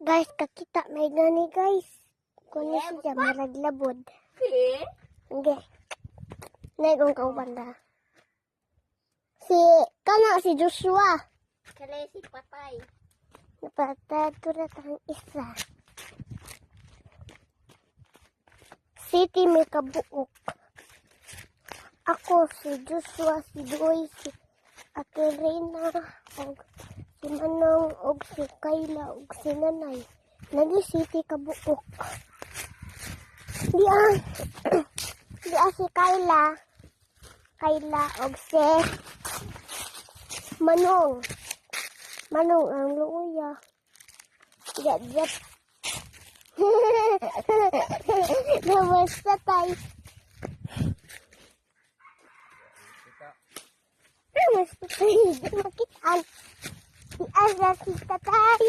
Guys, kakita may gani guys. Kuno siya maraglabod. Okay. Negong kaubanda. Si Joshua. Kale si Patay. Napataturat ang isa. City may kabuok. Ako si Joshua, si Joy, si Ate Reyna, og si Manong, og si Kayla, og si Nanay. Nag-city kabuok. Di si Kayla. Kayla, og si Manong. Manong ang luya. Jat. Namusta tayo? Namusta tayo? Makitaan. Si Azra si Tatay.